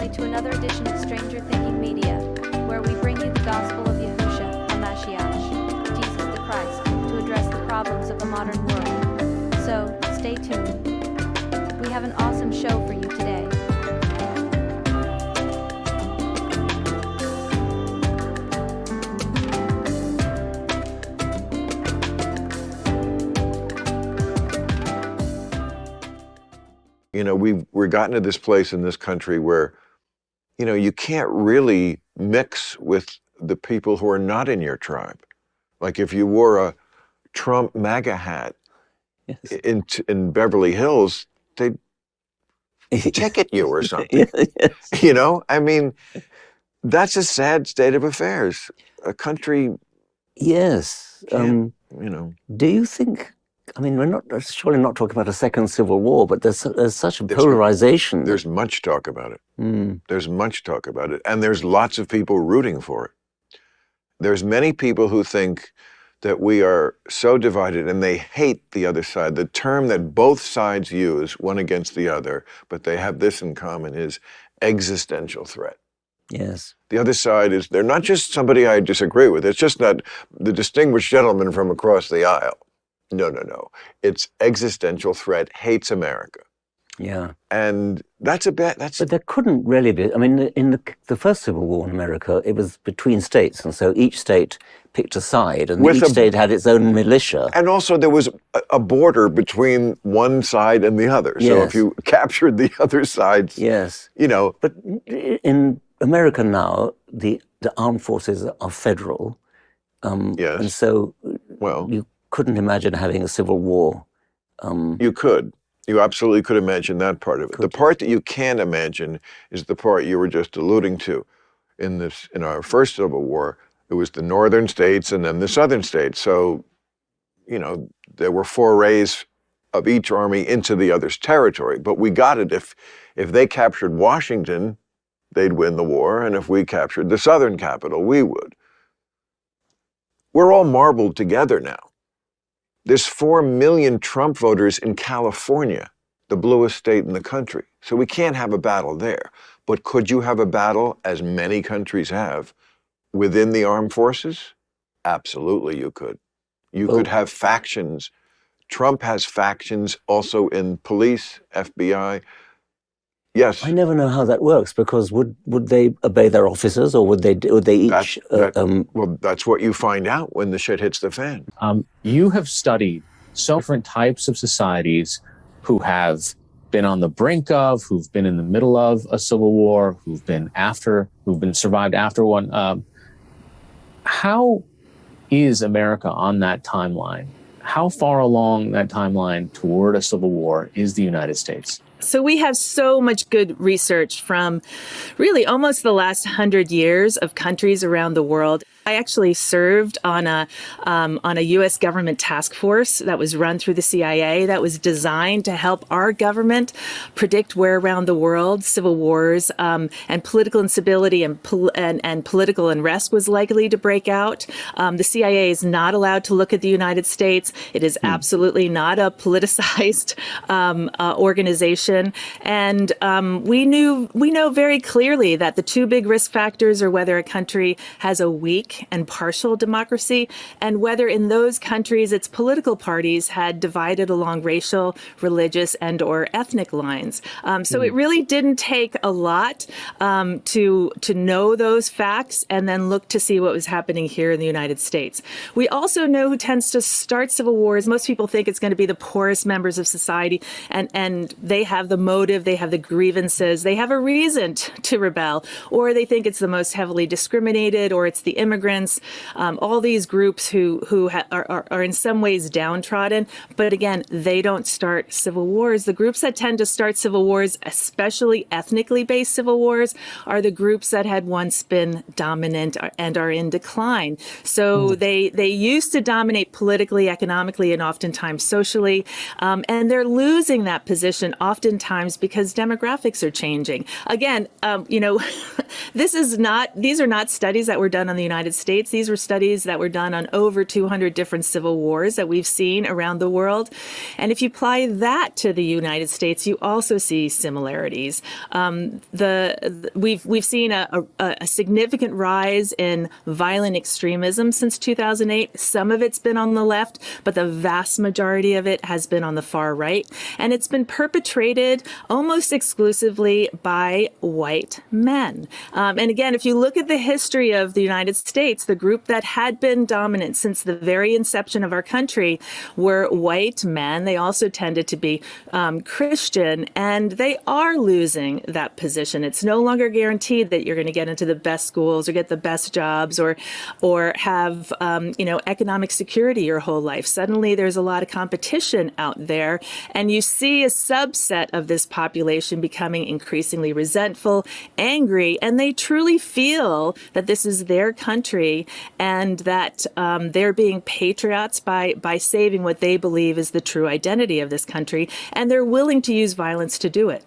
family, to another edition of Stranger Thinking Media, where we bring you the gospel of Yahusha, HaMashiach, Jesus the Christ, to address the problems of the modern world. So, stay tuned. We have an awesome show for you today. You know, we're gotten to this place in this country where, you know, you can't really mix with the people who are not in your tribe. Like if you wore a Trump MAGA hat in Beverly Hills, they'd ticket you or something. Yes. You know, I mean, that's a sad state of affairs. A country, Yes. you know. Do you think, I mean, we're not surely not talking about a second civil war, but there's such a polarization. There's much talk about it. There's much talk about it. And there's lots of people rooting for it. There's many people who think that we are so divided and they hate the other side. The term that both sides use, one against the other, but they have this in common, is existential threat. Yes. The other side is, they're not just somebody I disagree with. It's just not the distinguished gentleman from across the aisle. No. It's existential threat, hates America. Yeah. And that's a bad, But there couldn't really be, I mean, in the first Civil War in America, it was between states. And so each state picked a side and each state had its own militia. And also there was a border between one side and the other. So if you captured the other side's, you know. But in America now, the armed forces are federal. Yes. And so you couldn't imagine having a civil war. You could. You absolutely could imagine that part of it. The part that you can't imagine is the part you were just alluding to. In our first Civil War, it was the northern states and then the southern states. So, you know, there were forays of each army into the other's territory. But we got it. If they captured Washington, they'd win the war. And if we captured the southern capital, we would. We're all marbled together now. There's 4 million Trump voters in California, the bluest state in the country. So we can't have a battle there. But could you have a battle, as many countries have, within the armed forces? Absolutely you could. You could have factions. Trump has factions also in police, FBI. Yes. I never know how that works, because would they obey their officers, or would they each? Well, that's what you find out when the shit hits the fan. You have studied so different types of societies who have been on the brink of, who've been in the middle of a civil war, who've been survived after one. How is America on that timeline? How far along that timeline toward a civil war is the United States? So we have so much good research from really almost the last 100 years of countries around the world. I actually served on a U.S. government task force that was run through the CIA that was designed to help our government predict where around the world civil wars and political instability and political unrest was likely to break out. The CIA is not allowed to look at the United States. It is absolutely not a politicized organization. And we know very clearly that the two big risk factors are whether a country has a weak and partial democracy, and whether in those countries its political parties had divided along racial, religious, and or ethnic lines. So it really didn't take a lot to know those facts and then look to see what was happening here in the United States. We also know who tends to start civil wars. Most people think it's going to be the poorest members of society, and they have the motive, they have the grievances, they have a reason to rebel, or they think it's the most heavily discriminated, or it's the immigrants, all these groups who are in some ways downtrodden. But again, they don't start civil wars. The groups that tend to start civil wars, especially ethnically based civil wars, are the groups that had once been dominant and are in decline. So they used to dominate politically, economically, and oftentimes socially. And they're losing that position oftentimes oftentimes because demographics are changing. Again, these are not studies that were done on the United States. These were studies that were done on over 200 different civil wars that we've seen around the world. And if you apply that to the United States, you also see similarities. We've seen a significant rise in violent extremism since 2008. Some of it's been on the left, but the vast majority of it has been on the far right. And it's been perpetrated almost exclusively by white men. And again, if you look at the history of the United States, the group that had been dominant since the very inception of our country were white men. They also tended to be Christian, and they are losing that position. It's no longer guaranteed that you're going to get into the best schools or get the best jobs or have economic security your whole life. Suddenly, there's a lot of competition out there, and you see a subset of this population becoming increasingly resentful, angry, and they truly feel that this is their country and that they're being patriots by saving what they believe is the true identity of this country, and they're willing to use violence to do it.